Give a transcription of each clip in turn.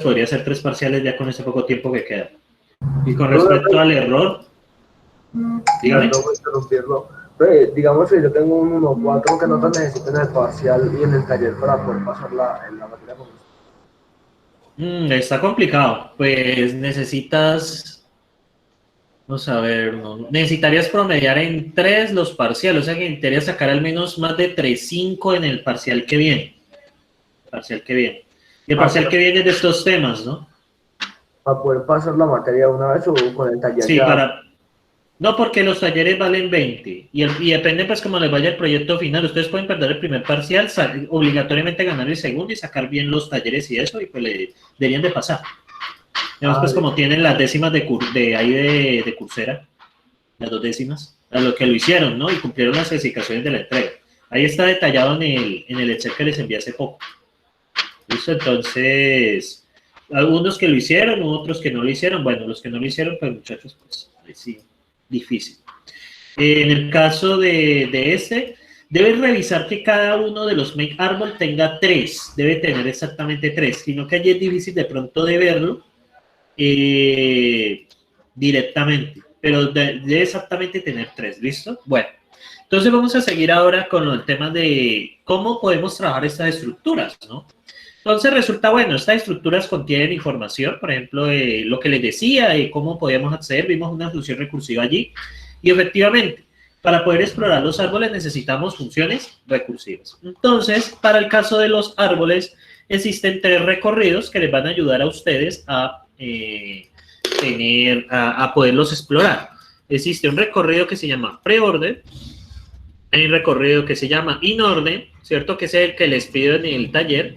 podría hacer 3 parciales ya con ese poco tiempo que queda. Y con respecto al error, dígame. No puedo interrumpirlo. Digamos que yo tengo un 1.4, ¿qué notas necesito en el parcial y en el taller para poder pasar en la materia con usted? Está complicado. Pues necesitas, vamos a ver, necesitarías promediar en 3 los parciales, o sea que necesitarías sacar al menos más de 3.5 en el parcial que viene. Y el parcial que viene es de estos temas, ¿no? ¿Para poder pasar la materia una vez o con el taller Sí, ya? no, porque los talleres valen 20 y depende pues cómo les vaya el proyecto final. Ustedes pueden perder el primer parcial, obligatoriamente ganar el segundo y sacar bien los talleres y eso, y pues le deberían de pasar. Además, pues como tienen las décimas de Coursera, las 2 décimas, a lo que lo hicieron, ¿no? Y cumplieron las especificaciones de la entrega. Ahí está detallado en el Excel que les envié hace poco. ¿Listo? Entonces, algunos que lo hicieron, otros que no lo hicieron. Bueno, los que no lo hicieron, pues muchachos, pues sí, difícil. En el caso de este, debes revisar que cada uno de los make árbol tenga 3, debe tener exactamente 3, sino que allí es difícil de pronto de verlo directamente, pero debe exactamente tener 3, ¿listo? Bueno, entonces vamos a seguir ahora con el tema de cómo podemos trabajar estas estructuras, ¿no? Entonces resulta, bueno, estas estructuras contienen información, por ejemplo, lo que les decía, de cómo podíamos acceder, vimos una función recursiva allí, y efectivamente, para poder explorar los árboles necesitamos funciones recursivas. Entonces, para el caso de los árboles, existen 3 recorridos que les van a ayudar a ustedes a poderlos explorar. Existe un recorrido que se llama preorden, hay un recorrido que se llama inorden, ¿cierto? Que es el que les pido en el taller,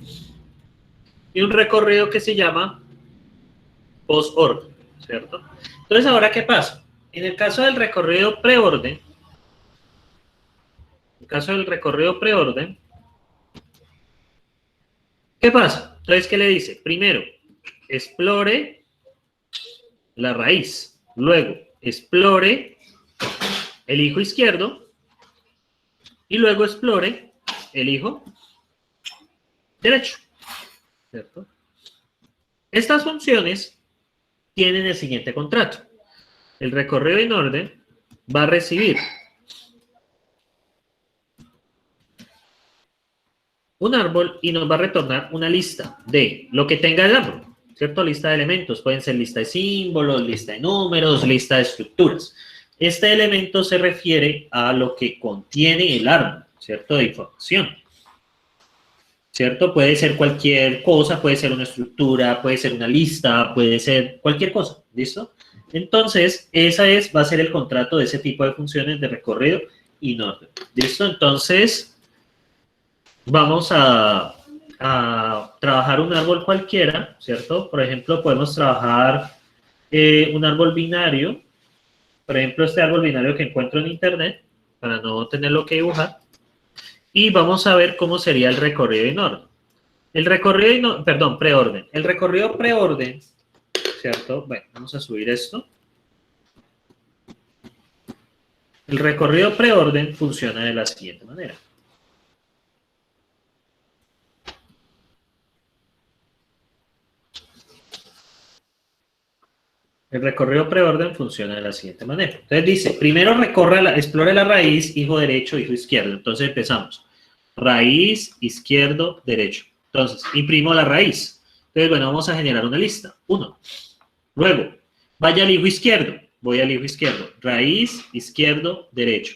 y un recorrido que se llama postorden, ¿cierto? Entonces, ¿ahora qué pasa? En el caso del recorrido preorden, ¿qué pasa? Entonces, ¿qué le dice? Primero, explore la raíz. Luego, explore el hijo izquierdo. Y luego explore el hijo derecho, ¿cierto? Estas funciones tienen el siguiente contrato. El recorrido en orden va a recibir un árbol y nos va a retornar una lista de lo que tenga el árbol, ¿cierto? Lista de elementos, pueden ser lista de símbolos, lista de números, lista de estructuras. Este elemento se refiere a lo que contiene el árbol, ¿cierto? De información, ¿cierto? Puede ser cualquier cosa, puede ser una estructura, puede ser una lista, puede ser cualquier cosa, ¿listo? Entonces, va a ser el contrato de ese tipo de funciones de recorrido y orden, ¿listo? Entonces, vamos a trabajar un árbol cualquiera, ¿cierto? Por ejemplo, podemos trabajar un árbol binario, por ejemplo, este árbol binario que encuentro en internet, para no tenerlo que dibujar, y vamos a ver cómo sería el recorrido en orden. El recorrido, perdón, preorden. El recorrido preorden, ¿cierto? Bueno, vamos a subir esto. El recorrido preorden funciona de la siguiente manera. El recorrido preorden funciona de la siguiente manera. Entonces dice, primero explore la raíz, hijo derecho, hijo izquierdo. Entonces empezamos. Raíz, izquierdo, derecho. Entonces, imprimo la raíz. Entonces, bueno, vamos a generar una lista. 1. Luego, vaya al hijo izquierdo. Voy al hijo izquierdo. Raíz, izquierdo, derecho.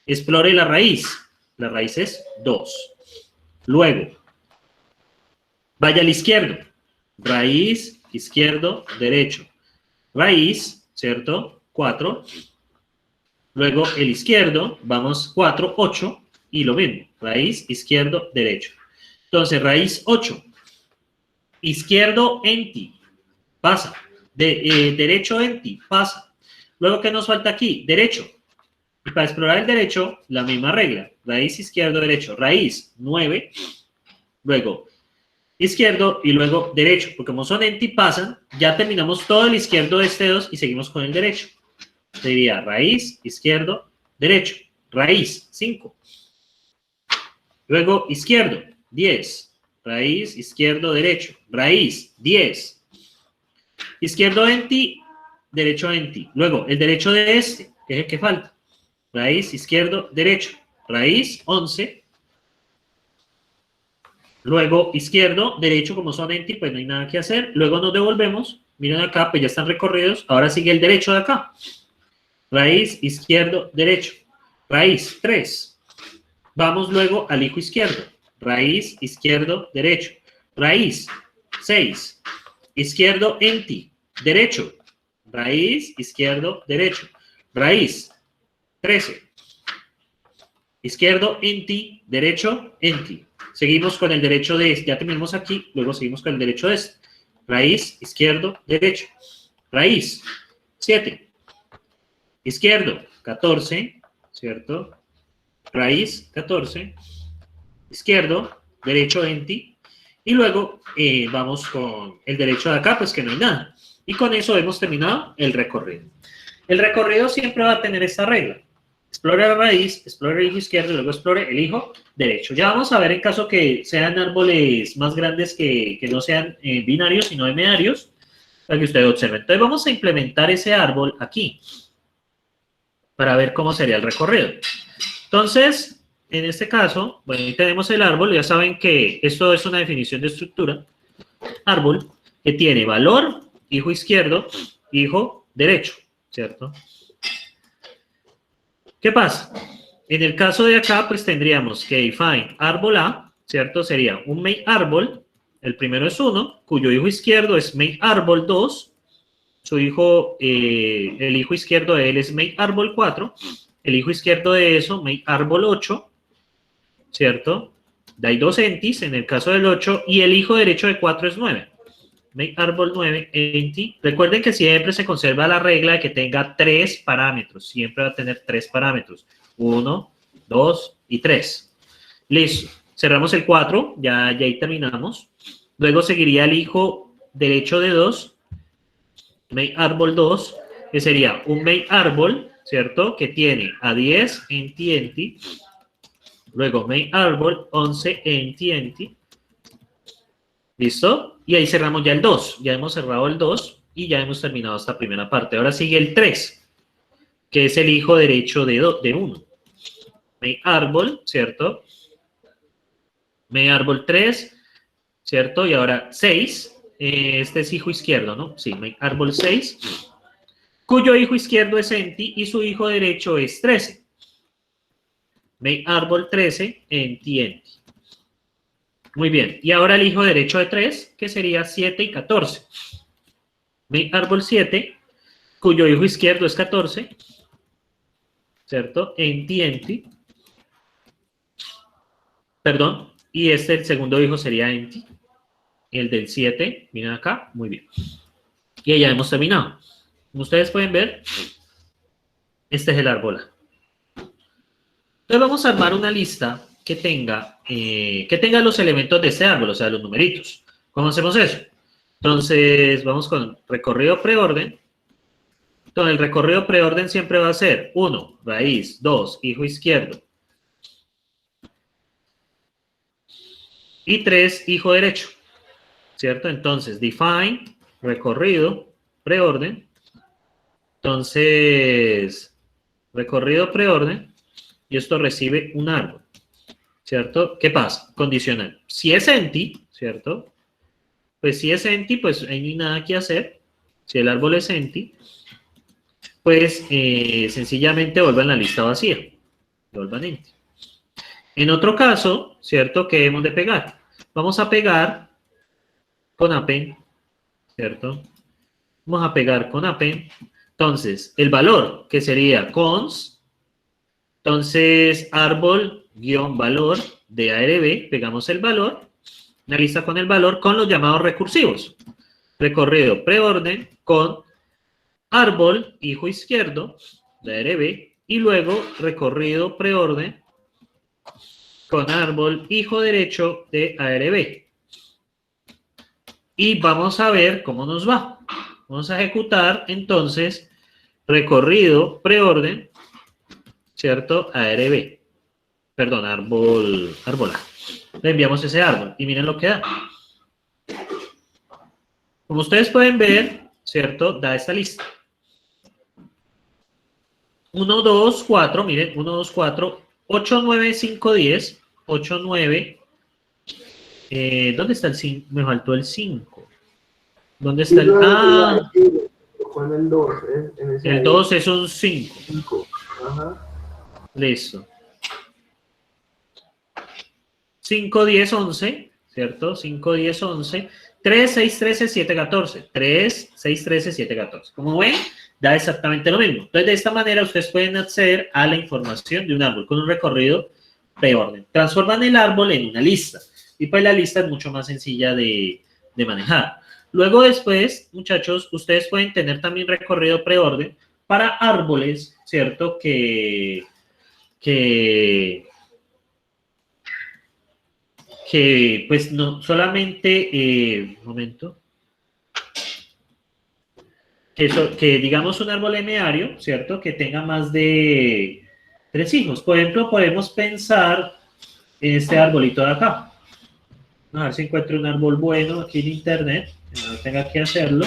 Explore la raíz. La raíz es 2. Luego, vaya al izquierdo. Raíz, izquierdo, derecho. Raíz, ¿cierto? 4. Luego el izquierdo, vamos 4, 8. Y lo mismo. Raíz, izquierdo, derecho. Entonces, raíz 8. Izquierdo en ti. Pasa. Derecho en ti. Pasa. Luego, ¿qué nos falta aquí? Derecho. Y para explorar el derecho, la misma regla. Raíz, izquierdo, derecho. Raíz, 9. Luego, izquierdo y luego derecho. Porque como son en ti, pasan. Ya terminamos todo el izquierdo de este 2 y seguimos con el derecho. Sería raíz, izquierdo, derecho. Raíz, 5. Luego, izquierdo, 10. raíz, izquierdo, derecho, raíz, 10. Izquierdo enti, derecho enti. Luego, el derecho de este, que es el que falta. Raíz, izquierdo, derecho. Raíz, 11. Luego, izquierdo, derecho, como son enti, pues no hay nada que hacer. Luego nos devolvemos. Miren acá, pues ya están recorridos. Ahora sigue el derecho de acá. Raíz, izquierdo, derecho. Raíz, 3. Vamos luego al hijo izquierdo. Raíz, izquierdo, derecho. Raíz, 6. Izquierdo, enti, derecho. Raíz, izquierdo, derecho. Raíz, 13. Izquierdo, enti, derecho, enti. Seguimos con el derecho de este. Ya terminamos aquí, luego seguimos con el derecho de este. Raíz, izquierdo, derecho. Raíz, 7. Izquierdo, 14, ¿cierto? Raíz, 14. Izquierdo, derecho, enti. Y luego vamos con el derecho de acá, pues que no hay nada. Y con eso hemos terminado el recorrido. El recorrido siempre va a tener esta regla. Explore la raíz, explore el hijo izquierdo, y luego explore el hijo derecho. Ya vamos a ver en caso que sean árboles más grandes que no sean binarios, sino hemedarios, para que ustedes observen. Entonces vamos a implementar ese árbol aquí, para ver cómo sería el recorrido. Entonces, en este caso, bueno, ahí tenemos el árbol. Ya saben que esto es una definición de estructura. Árbol que tiene valor, hijo izquierdo, hijo derecho, ¿cierto? ¿Qué pasa? En el caso de acá, pues tendríamos que define árbol A, ¿cierto? Sería un make árbol, el primero es 1, cuyo hijo izquierdo es make árbol 2, su hijo, el hijo izquierdo de él es make árbol 4, el hijo izquierdo de eso, make árbol 8, ¿cierto? De ahí 2 entis en el caso del 8, y el hijo derecho de 4 es 9. Make árbol 9, enti. Recuerden que siempre se conserva la regla de que tenga 3 parámetros. Siempre va a tener 3 parámetros. 1, 2 y 3. Listo. Cerramos el 4. Ya ahí terminamos. Luego seguiría el hijo derecho de 2. Make árbol 2, que sería un make árbol, ¿cierto? Que tiene a 10 enti, enti. Luego make árbol 11 enti, enti. ¿Listo? Y ahí cerramos ya el 2. Ya hemos cerrado el 2 y ya hemos terminado esta primera parte. Ahora sigue el 3, que es el hijo derecho de 1. Make árbol, ¿cierto? Make árbol 3, ¿cierto? Y ahora 6. Este es hijo izquierdo, ¿no? Sí, make árbol 6. Cuyo hijo izquierdo es enti y su hijo derecho es 13. Make árbol 13, enti, enti. Muy bien, y ahora el hijo derecho de 3, que sería 7 y 14. Make árbol 7, cuyo hijo izquierdo es 14, ¿cierto? Enti, enti. Perdón, y el segundo hijo sería enti. El del 7, miren acá, muy bien. Y ya hemos terminado. Como ustedes pueden ver, este es el árbol A. Entonces vamos a armar una lista que tenga los elementos de este árbol, o sea, los numeritos. ¿Cómo hacemos eso? Entonces, vamos con recorrido preorden. Entonces, el recorrido preorden siempre va a ser 1, raíz, 2, hijo izquierdo. Y 3, hijo derecho. ¿Cierto? Entonces, define, recorrido, preorden. Entonces, recorrido preorden. Y esto recibe un árbol. ¿Cierto? ¿Qué pasa? Condicional. Si es enti, ¿cierto? Pues si es enti, pues no hay nada que hacer. Si el árbol es enti, pues sencillamente vuelvan la lista vacía. Vuelvan enti. En otro caso, ¿cierto? ¿Qué hemos de pegar? Vamos a pegar con append, ¿cierto? Vamos a pegar con append. Entonces, el valor, que sería cons, entonces árbol guión valor de ARB, pegamos el valor, una lista con el valor con los llamados recursivos. Recorrido preorden con árbol hijo izquierdo de ARB y luego recorrido preorden con árbol hijo derecho de ARB. Y vamos a ver cómo nos va. Vamos a ejecutar entonces recorrido preorden, ¿cierto? ARB. Perdón, árbol A. Le enviamos ese árbol y miren lo que da. Como ustedes pueden ver, ¿cierto? Da esta lista. 1, 2, 4, miren, 1, 2, 4, 8, 9, 5, 10, 8, 9. ¿Dónde está el 5? Me faltó el 5. ¿Dónde está el...? Ah, con el 2, el 2 es un 5. 5. Ajá. Listo. 5, 10, 11, ¿cierto? 5, 10, 11. 3, 6, 13, 7, 14. 3, 6, 13, 7, 14. Como ven, da exactamente lo mismo. Entonces, de esta manera, ustedes pueden acceder a la información de un árbol con un recorrido preorden. Transforman el árbol en una lista. Y pues la lista es mucho más sencilla de manejar. Luego después, muchachos, ustedes pueden tener también recorrido preorden para árboles, ¿cierto? Que pues no solamente, un momento, que digamos un árbol lineario, ¿cierto? Que tenga más de 3 hijos. Por ejemplo, podemos pensar en este arbolito de acá. A ver si encuentro un árbol bueno aquí en internet, que no tenga que hacerlo.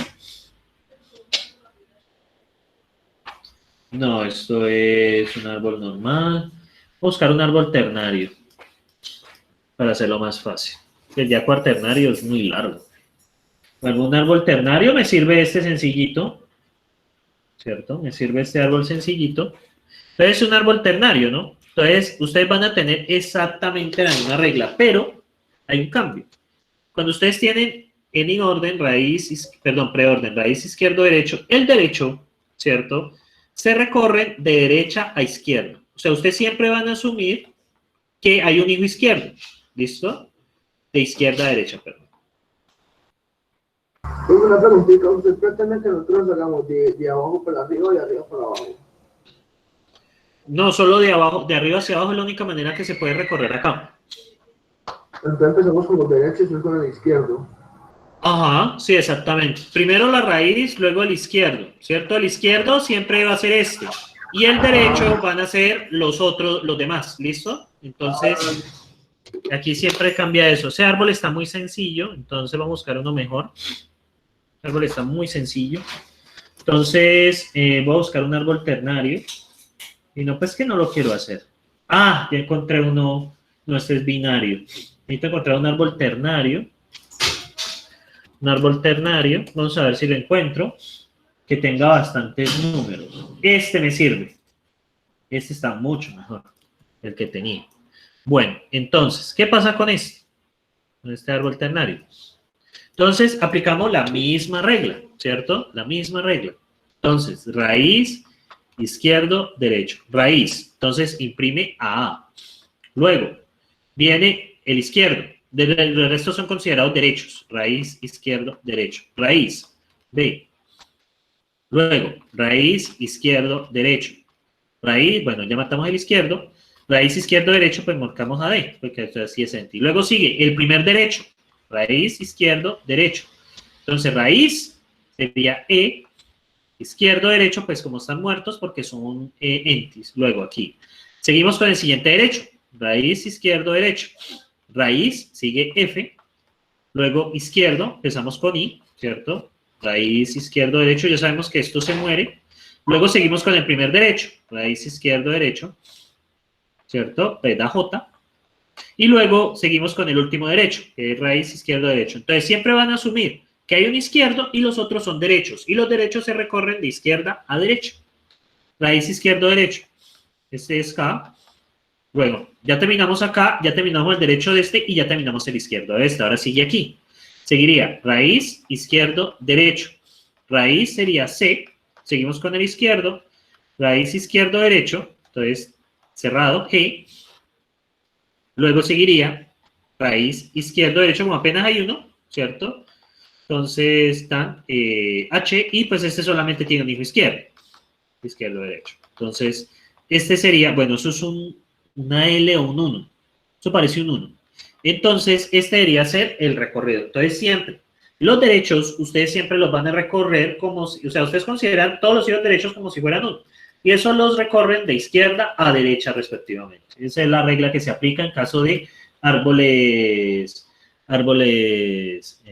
No, esto es un árbol normal. Voy a buscar un árbol ternario para hacerlo más fácil. El ya cuaternario es muy largo. Bueno, un árbol ternario me sirve este sencillito, ¿cierto? Me sirve este árbol sencillito. Entonces es un árbol ternario, ¿no? Entonces ustedes van a tener exactamente la misma regla, pero hay un cambio. Cuando ustedes tienen en orden, preorden, raíz izquierdo, derecho, el derecho, ¿cierto? Se recorren de derecha a izquierda. O sea, ustedes siempre van a asumir que hay un hijo izquierdo, ¿listo? De izquierda a derecha, perdón. Una preguntita, ¿usted pretende que nosotros hagamos de abajo para arriba y de arriba para abajo? No, solo de abajo, de arriba hacia abajo es la única manera que se puede recorrer acá. Entonces empezamos con los derechos y después con el izquierdo. Ajá, sí, exactamente. Primero la raíz, luego el izquierdo, ¿cierto? El izquierdo siempre va a ser este. Y el derecho van a ser los otros, los demás, ¿listo? Entonces, aquí siempre cambia eso. Ese árbol está muy sencillo, entonces vamos a buscar uno mejor. El árbol está muy sencillo. Entonces, voy a buscar un árbol ternario. Y no, pues que no lo quiero hacer. Ah, ya encontré uno, no, este es binario. Necesito encontrar un árbol ternario. Un árbol ternario, vamos a ver si lo encuentro, que tenga bastantes números. Este me sirve. Este está mucho mejor, el que tenía. Bueno, entonces, ¿qué pasa con este? Con este árbol ternario. Entonces, aplicamos la misma regla, ¿cierto? La misma regla. Entonces, raíz, izquierdo, derecho. Raíz. Entonces, imprime A. Luego, viene el izquierdo. El resto son considerados derechos. Raíz, izquierdo, derecho. Raíz, B. Luego, raíz, izquierdo, derecho. Raíz, bueno, ya matamos el izquierdo. Raíz, izquierdo, derecho, pues marcamos a D, porque esto así es sentido. Luego sigue el primer derecho. Raíz, izquierdo, derecho. Entonces, raíz sería E. Izquierdo, derecho, pues como están muertos, porque son entis. Luego aquí. Seguimos con el siguiente derecho. Raíz, izquierdo, derecho. Raíz, sigue F, luego izquierdo, empezamos con I, ¿cierto? Raíz, izquierdo, derecho, ya sabemos que esto se muere. Luego seguimos con el primer derecho, raíz, izquierdo, derecho, ¿cierto? Pues da J. Y luego seguimos con el último derecho, que es raíz, izquierdo, derecho. Entonces siempre van a asumir que hay un izquierdo y los otros son derechos. Y los derechos se recorren de izquierda a derecha. Raíz, izquierdo, derecho. Este es K. Bueno, ya terminamos acá, ya terminamos el derecho de este y ya terminamos el izquierdo de este. Ahora sigue aquí. Seguiría raíz, izquierdo, derecho. Raíz sería C. Seguimos con el izquierdo. Raíz, izquierdo, derecho. Entonces, cerrado, G. Luego seguiría raíz, izquierdo, derecho, como apenas hay uno, ¿cierto? Entonces, están H y pues este solamente tiene un hijo izquierdo. Izquierdo, derecho. Entonces, este sería, bueno, eso es una L o un 1. Eso parece un 1. Entonces, este debería ser el recorrido. Entonces, siempre, los derechos, ustedes siempre los van a recorrer como si, o sea, ustedes consideran todos los hijos derechos como si fueran 1. Y eso los recorren de izquierda a derecha, respectivamente. Esa es la regla que se aplica en caso de árboles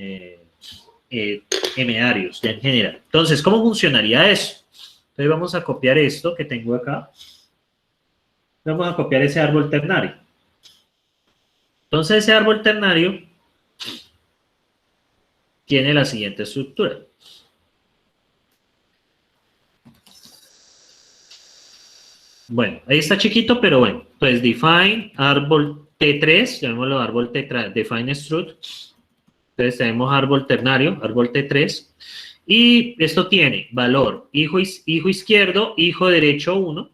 M-arios, ya en general. Entonces, ¿cómo funcionaría eso? Entonces vamos a copiar esto que tengo acá. Vamos a copiar ese árbol ternario. Entonces, ese árbol ternario tiene la siguiente estructura. Bueno, ahí está chiquito, pero bueno. Entonces, define árbol T3, llamémoslo árbol T3, define struct. Entonces, tenemos árbol ternario, árbol T3. Y esto tiene valor hijo izquierdo, hijo derecho 1,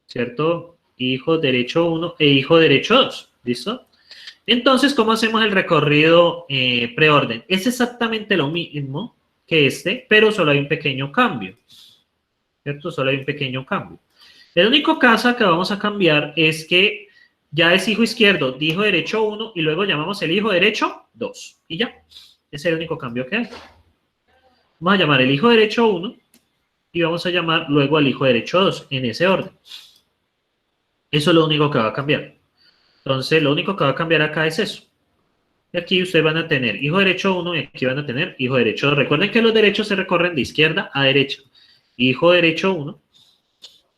¿cierto? Hijo derecho 1 e hijo derecho 2, ¿listo? Entonces, ¿cómo hacemos el recorrido preorden? Es exactamente lo mismo que este, pero solo hay un pequeño cambio, ¿cierto? Solo hay un pequeño cambio. El único caso que vamos a cambiar es que ya es hijo izquierdo de hijo derecho 1 y luego llamamos el hijo derecho 2. Y ya, ese es el único cambio que hay. Vamos a llamar el hijo derecho 1 y vamos a llamar luego al hijo derecho 2 en ese orden. Eso es lo único que va a cambiar. Entonces, lo único que va a cambiar acá es eso. Y aquí ustedes van a tener hijo derecho 1 y aquí van a tener hijo derecho 2. Recuerden que los derechos se recorren de izquierda a derecha. Hijo derecho 1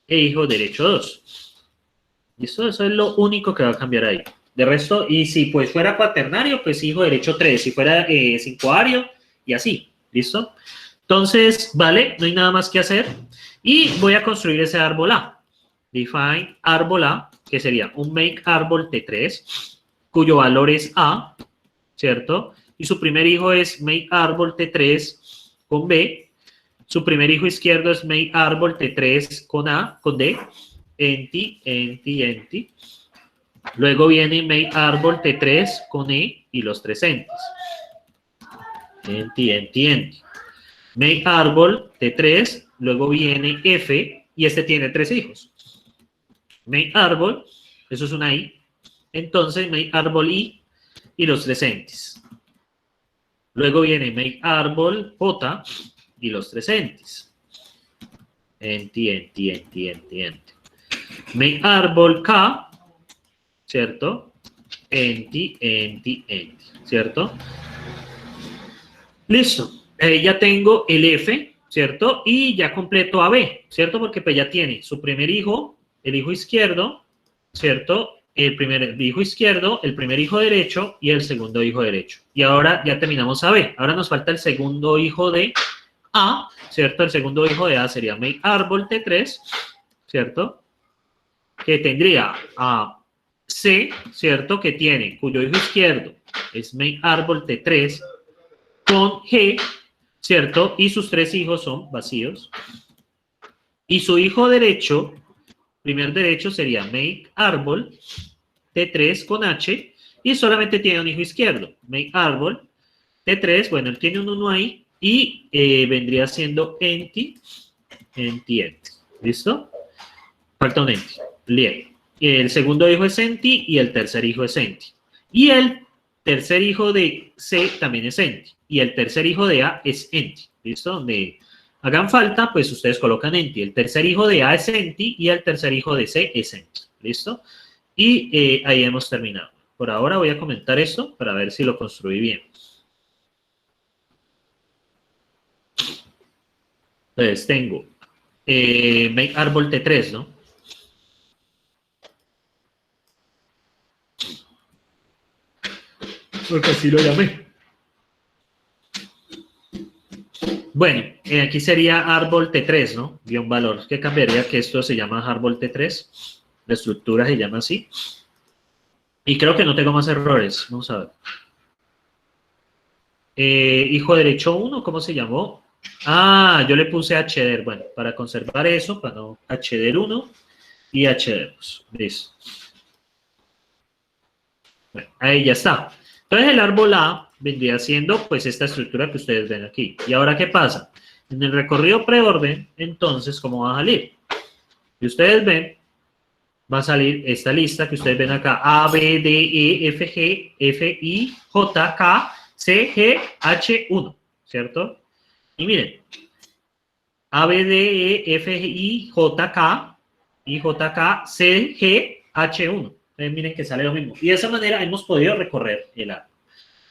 e hijo derecho 2. ¿Listo? Eso es lo único que va a cambiar ahí. De resto, y si pues fuera cuaternario, pues hijo derecho 3. Si fuera cincoario, y así. ¿Listo? Entonces, vale, no hay nada más que hacer. Y voy a construir ese árbol A. Define árbol A, que sería un make árbol T3, cuyo valor es A, ¿cierto? Y su primer hijo es make árbol T3 con B. Su primer hijo izquierdo es make árbol T3 con A, con D. Enti. Luego viene make árbol T3 con E y los tres entis. Enti. Make árbol T3, luego viene F y este tiene tres hijos. Make árbol, eso es una I. Entonces make árbol I y los tres entis. Luego viene make árbol J y los tres entis. Enti. Make árbol K, ¿cierto? Enti, ¿cierto? Listo. Ya tengo el F, ¿cierto? Y ya completo a B, ¿cierto? Porque pues ya tiene su primer hijo, el hijo izquierdo, ¿cierto? El primer hijo izquierdo, el primer hijo derecho y el segundo hijo derecho. Y ahora ya terminamos a B. Ahora nos falta el segundo hijo de A, ¿cierto? El segundo hijo de A sería make árbol T3, ¿cierto? Que tendría a C, ¿cierto? Que tiene, cuyo hijo izquierdo es make árbol T3 con G, ¿cierto? Y sus tres hijos son vacíos. Y su hijo derecho, primer derecho sería make árbol T3 con H y solamente tiene un hijo izquierdo. Make árbol T3, bueno, él tiene un 1 ahí y vendría siendo enti. ¿Listo? Falta un enti. Bien. El segundo hijo es enti y el tercer hijo es enti. Y el tercer hijo de C también es enti. Y el tercer hijo de A es enti. ¿Listo? Donde hagan falta, pues ustedes colocan enti. El tercer hijo de A es enti y el tercer hijo de C es enti. ¿Listo? Y ahí hemos terminado. Por ahora voy a comentar esto para ver si lo construí bien. Entonces tengo make árbol T3, ¿no? Porque así lo llamé. Bueno, aquí sería árbol T3, ¿no? Guión valor. ¿Qué cambiaría? Que esto se llama árbol T3. La estructura se llama así. Y creo que no tengo más errores. Vamos a ver. Hijo derecho 1, ¿cómo se llamó? Ah, yo le puse HDER. Bueno, para conservar eso, para no HDER 1 y HDER 2. Listo. Bueno, ahí ya está. Entonces el árbol A vendría siendo pues esta estructura que ustedes ven aquí. ¿Y ahora qué pasa? En el recorrido preorden, entonces, ¿cómo va a salir? Y ustedes ven, va a salir esta lista que ustedes ven acá. A, B, D, E, F, G, F, I, J, K, C, G, H, 1. ¿Cierto? Y miren. A, B, D, E, F, I, J, K, I, J, K, C, G, H, 1. Entonces miren que sale lo mismo. Y de esa manera hemos podido recorrer el árbol.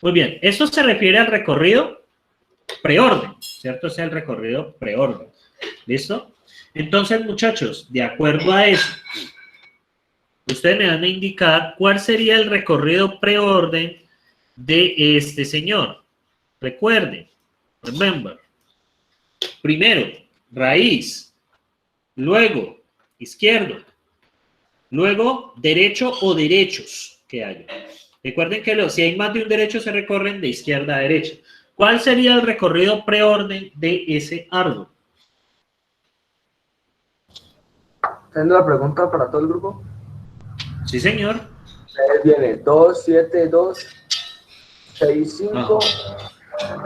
Muy bien, esto se refiere al recorrido preorden, ¿cierto? O sea, el recorrido preorden. ¿Listo? Entonces, muchachos, de acuerdo a eso, ustedes me van a indicar cuál sería el recorrido preorden de este señor. Recuerden, remember. Primero, raíz, luego, izquierdo, luego, derecho o derechos que haya. Recuerden que si hay más de un derecho se recorren de izquierda a derecha. ¿Cuál sería el recorrido preorden de ese árbol? Haciendo la pregunta para todo el grupo. Sí, señor. Viene 2, 7, 2, 6, 5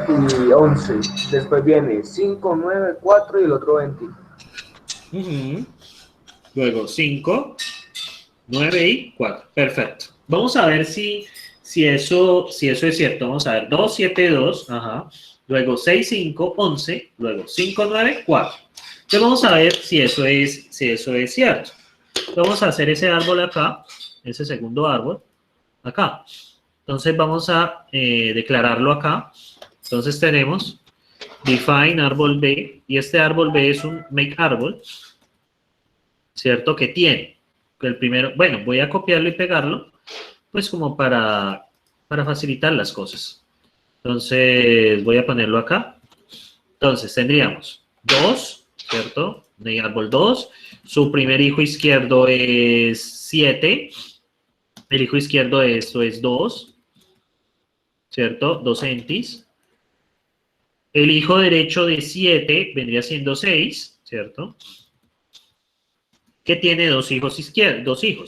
y 11. Después viene 5, 9, 4 y el otro 20. Luego 5, 9 y 4. Perfecto. Vamos a ver si eso es cierto. Vamos a ver. 2, 7, 2. Ajá. Luego 6, 5, 11. Luego 5, 9, 4. Entonces vamos a ver si eso es cierto. Vamos a hacer ese árbol acá. Ese segundo árbol. Acá. Entonces vamos a declararlo acá. Entonces tenemos define árbol B. Y este árbol B es un make árbol. ¿Cierto? Que tiene. El primero, bueno, voy a copiarlo y pegarlo, pues como para facilitar las cosas. Entonces, voy a ponerlo acá. Entonces, tendríamos 2, ¿cierto? De árbol 2. Su primer hijo izquierdo es 7. El hijo izquierdo de esto es 2, ¿cierto? 2 entis. El hijo derecho de 7 vendría siendo 6, ¿cierto? Que tiene dos hijos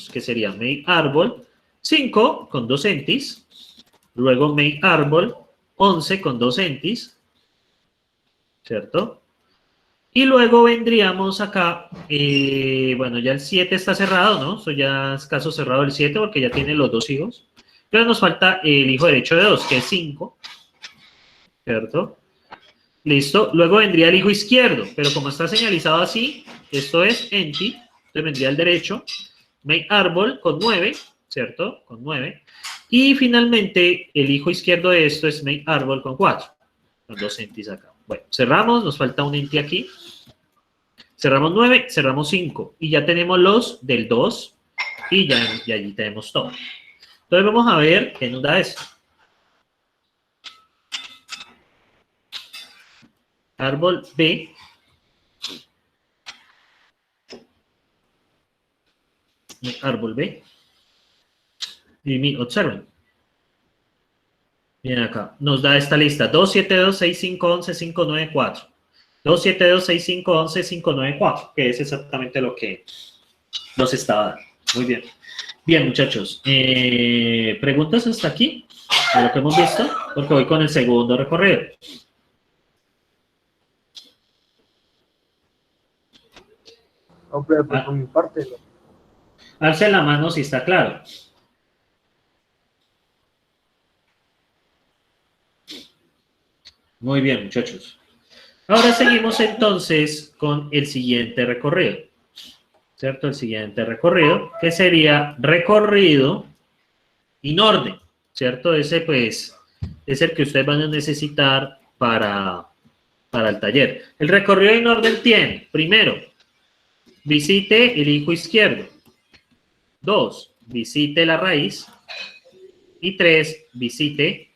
que serían make árbol 5 con 2 entis, luego make árbol 11 con 2 entis, ¿cierto? Y luego vendríamos acá, bueno, ya el 7 está cerrado, ¿no? Eso ya es caso cerrado el 7 porque ya tiene los dos hijos. Pero nos falta el hijo derecho de 2, que es 5, ¿cierto? Listo. Luego vendría el hijo izquierdo, pero como está señalizado así, esto es enti. Entonces vendría el derecho, make árbol con 9, ¿cierto? Con 9. Y finalmente, el hijo izquierdo de esto es make árbol con 4. Con 2 entis acá. Bueno, cerramos, nos falta un enti aquí. Cerramos 9, cerramos 5. Y ya tenemos los del 2 y allí tenemos todo. Entonces vamos a ver qué nos da esto. Árbol B. Árbol B. Y observen. Miren acá. Nos da esta lista. 2, 7, 2, 6, 5, 11, 5, 9, 4. 2, 7, 2, 6, 5, 11, 5, 9, 4. Que es exactamente lo que nos estaba dando. Muy bien. Bien, muchachos. ¿Preguntas hasta aquí? ¿A lo que hemos visto? Porque voy con el segundo recorrido. Hombre, pues por mi parte. Alce la mano si está claro. Muy bien, muchachos. Ahora seguimos entonces con el siguiente recorrido. ¿Cierto? El siguiente recorrido, que sería recorrido in orden. ¿Cierto? Ese, pues, es el que ustedes van a necesitar para el taller. El recorrido en orden tiene, primero, visite el hijo izquierdo. 2, visite la raíz. Y 3, visite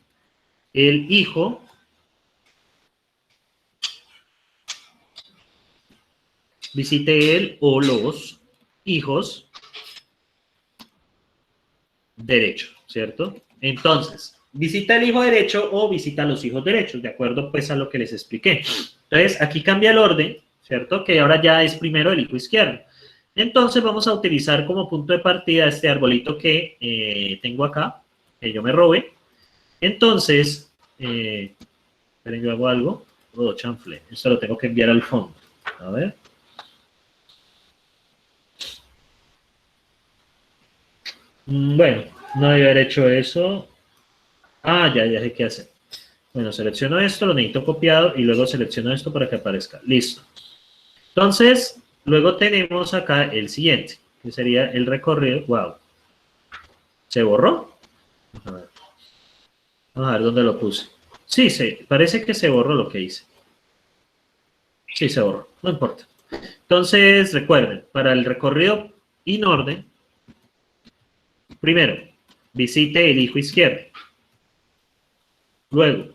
el hijo visite él o los hijos derecho, ¿cierto? Entonces, visita el hijo derecho o visita los hijos derechos, de acuerdo pues a lo que les expliqué. Entonces, aquí cambia el orden, ¿cierto? Que ahora ya es primero el hijo izquierdo. Entonces, vamos a utilizar como punto de partida este arbolito que tengo acá, que yo me robé. Entonces, esperen, yo hago algo. Oh, chanfle, esto lo tengo que enviar al fondo. A ver. Bueno, no debía haber hecho eso. Ah, ya sé qué hacer. Bueno, selecciono esto, lo necesito copiado y luego selecciono esto para que aparezca. Listo. Entonces, luego tenemos acá el siguiente, que sería el recorrido. Wow. ¿Se borró? Vamos a ver dónde lo puse. Sí, parece que se borró lo que hice. Sí, se borró, no importa. Entonces, recuerden, para el recorrido in orden, primero, visite el hijo izquierdo. Luego,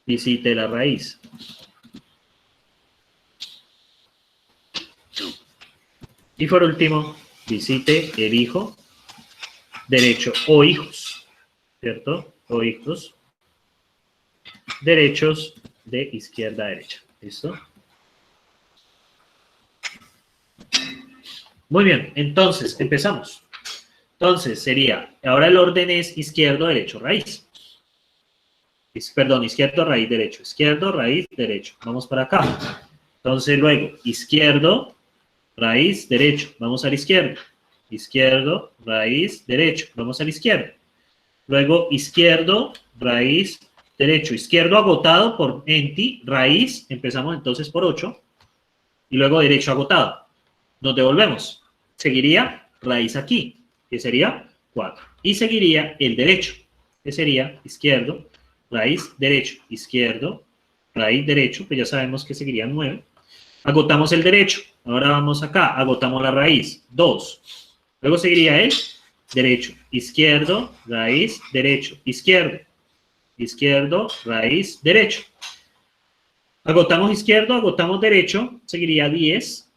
visite la raíz. Y por último, visite el hijo derecho o hijos, ¿cierto? O hijos derechos de izquierda a derecha. ¿Listo? Muy bien, entonces, empezamos. Entonces, sería, ahora el orden es izquierdo, derecho, raíz. Perdón, izquierdo, raíz, derecho. Izquierdo, raíz, derecho. Vamos para acá. Entonces, luego, izquierdo, raíz, derecho. Vamos a la izquierda. Izquierdo, raíz, derecho. Vamos a la izquierda. Luego, izquierdo, raíz, derecho. Izquierdo agotado por enti, raíz. Empezamos entonces por 8. Y luego derecho agotado. Nos devolvemos. Seguiría raíz aquí, que sería 4. Y seguiría el derecho, que sería izquierdo, raíz, derecho, izquierdo, raíz, derecho, pues ya sabemos que seguiría 9. Agotamos el derecho. Ahora vamos acá, agotamos la raíz, 2. Luego seguiría el derecho, izquierdo, raíz, derecho, izquierdo, izquierdo, raíz, derecho. Agotamos izquierdo, agotamos derecho, seguiría 10.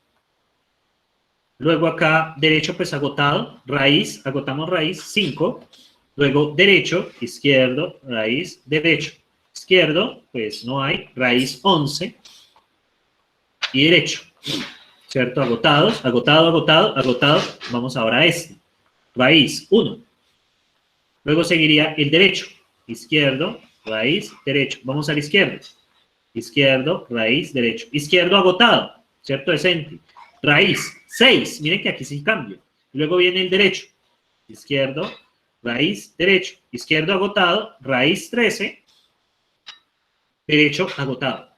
Luego acá, derecho, pues agotado, raíz, agotamos raíz, 5. Luego, derecho, izquierdo, raíz, derecho. Izquierdo, pues no hay, raíz 11. Y derecho, ¿cierto? Agotados, agotado, agotado, agotado. Vamos ahora a este. Raíz 1. Luego seguiría el derecho, izquierdo, raíz, derecho. Vamos a la izquierda. Izquierdo, raíz, derecho. Izquierdo agotado, ¿cierto? Es enti. Raíz 6. Miren que aquí sí cambio. Luego viene el derecho. Izquierdo, raíz, derecho. Izquierdo agotado, raíz 13. Derecho agotado.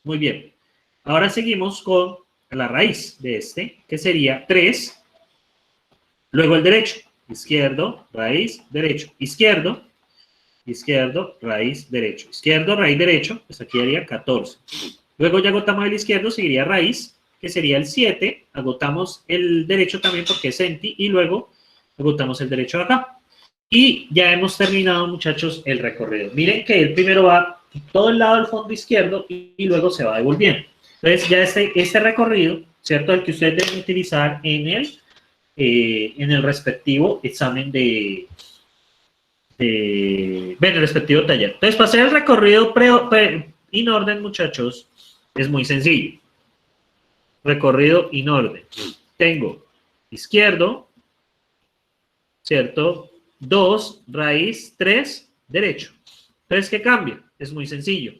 Muy bien. Ahora seguimos con la raíz de este, que sería 3. Luego el derecho. Izquierdo, raíz, derecho. Izquierdo, izquierdo, raíz, derecho. Izquierdo, raíz, derecho. Pues aquí haría 14. Luego ya agotamos el izquierdo, seguiría raíz, que sería el 7. Agotamos el derecho también porque es enti. Y luego agotamos el derecho acá. Y ya hemos terminado, muchachos, el recorrido. Miren que el primero va todo el lado del fondo izquierdo y luego se va devolviendo. Entonces ya este recorrido, ¿cierto? El que ustedes deben utilizar en el respectivo examen en el respectivo taller. Entonces, para hacer el recorrido in orden, muchachos, es muy sencillo. Recorrido in orden. Tengo izquierdo, ¿cierto? 2, raíz, 3, derecho. Entonces, ¿qué cambia? Es muy sencillo.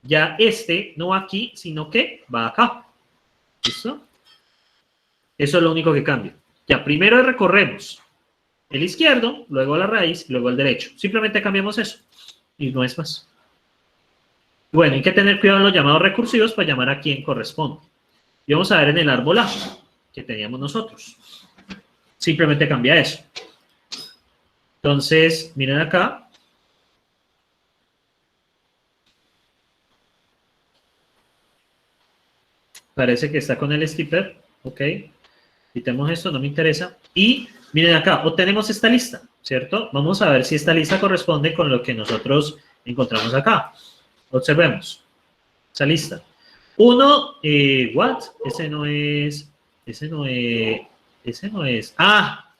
Ya este no va aquí, sino que va acá. ¿Listo? Eso es lo único que cambia. Ya, primero recorremos el izquierdo, luego la raíz, luego el derecho. Simplemente cambiamos eso. Y no es más. Bueno, hay que tener cuidado en los llamados recursivos para llamar a quien corresponde. Y vamos a ver en el árbol A que teníamos nosotros. Simplemente cambia eso. Entonces, miren acá. Parece que está con el skipper. Ok. Quitemos esto, no me interesa. Y miren acá, obtenemos esta lista, ¿cierto? Vamos a ver si esta lista corresponde con lo que nosotros encontramos acá. Observemos esa lista. 1, what? Ese no es. Ah,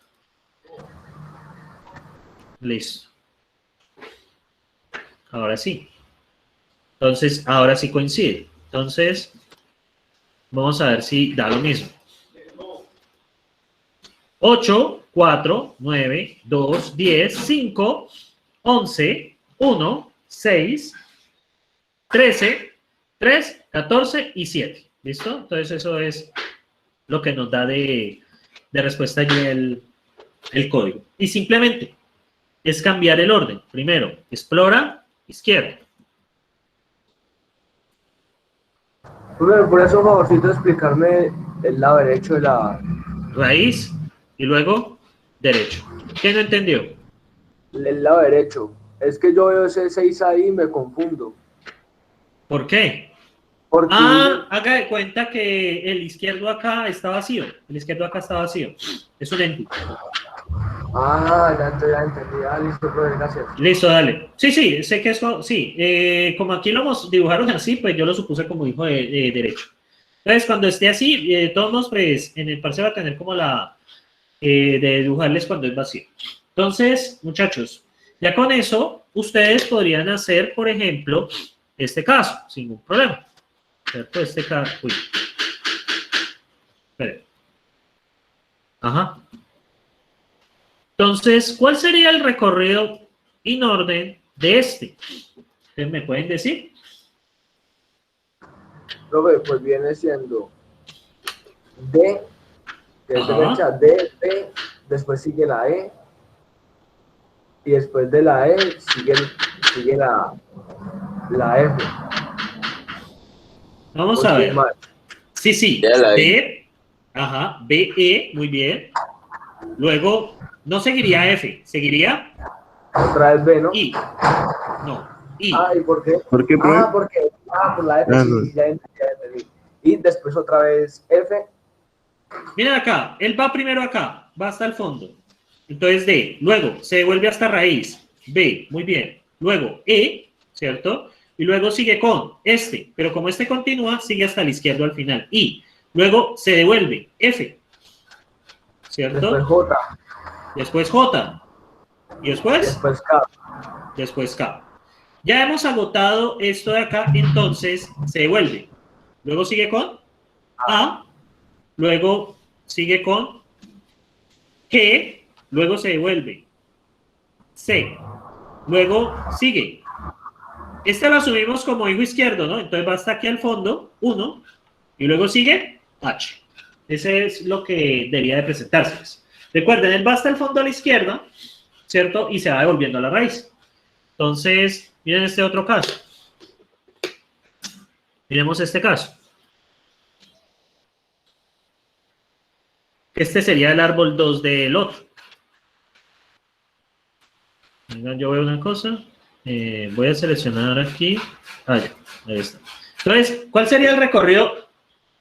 listo. Ahora sí. Entonces, ahora sí coincide. Entonces, vamos a ver si da lo mismo. 8, 4, 9, 2, 10, 5, 11, 1, 6, 13, 3, 14 y 7. ¿Listo? Entonces eso es lo que nos da de respuesta allí el código. Y simplemente es cambiar el orden. Primero, explora, izquierda. Por eso, favorcito, explicarme el lado derecho de la Raíz y luego derecho. ¿Qué no entendió? El lado derecho. Es que yo veo ese 6 ahí y me confundo. ¿Por qué? Porque Haga de cuenta que el izquierdo acá está vacío. El izquierdo acá está vacío. Es un input. ya entendí. Listo, profe, gracias. Listo, dale. Sí, sí, sé que eso, sí. Como aquí lo dibujaron así, pues yo lo supuse como hijo de derecho. Entonces, cuando esté así, todos modos, pues en el parcial va a tener como la de dibujarles cuando es vacío. Entonces, muchachos, ya con eso, ustedes podrían hacer, por ejemplo, este caso, sin ningún problema. ¿Cierto? Este caso. Uy. Espere. Ajá. Entonces, ¿cuál sería el recorrido en orden de este? ¿Ustedes me pueden decir? Profe, pues viene siendo D, que es Ajá. derecha, D, B, después sigue la E, y después de la E sigue la F. Vamos ¿O a estoy ver. mal? Sí, sí. Ya la vi. D, ajá, BE, muy bien. Luego, no seguiría F, seguiría Otra vez B, ¿no? I. No, I. ¿Y por qué? ¿Por qué, profe? Por la F, Ah, sí, no. sí, ya entendí. Y después otra vez F. Miren acá, él va primero acá, va hasta el fondo. Entonces D, luego se devuelve hasta raíz, B, muy bien. Luego E, ¿cierto? Y luego sigue con este, pero como este continúa, sigue hasta el izquierdo al final. I, luego se devuelve F, ¿cierto? Después J. Después J. ¿Y después? Después K. Después K. Ya hemos agotado esto de acá, entonces se devuelve. Luego sigue con A, luego sigue con G, luego se devuelve C, luego sigue. Esta la subimos como hijo izquierdo, ¿no? Entonces va hasta aquí al fondo, 1, y luego sigue H. Ese es lo que debería de presentarse. Recuerden, él va hasta el fondo a la izquierda, ¿cierto? Y se va devolviendo a la raíz. Entonces, miren este otro caso. Miremos este caso. Este sería el árbol 2 del otro. Yo veo una cosa. Voy a seleccionar aquí. Ya, ahí está. Entonces, ¿cuál sería el recorrido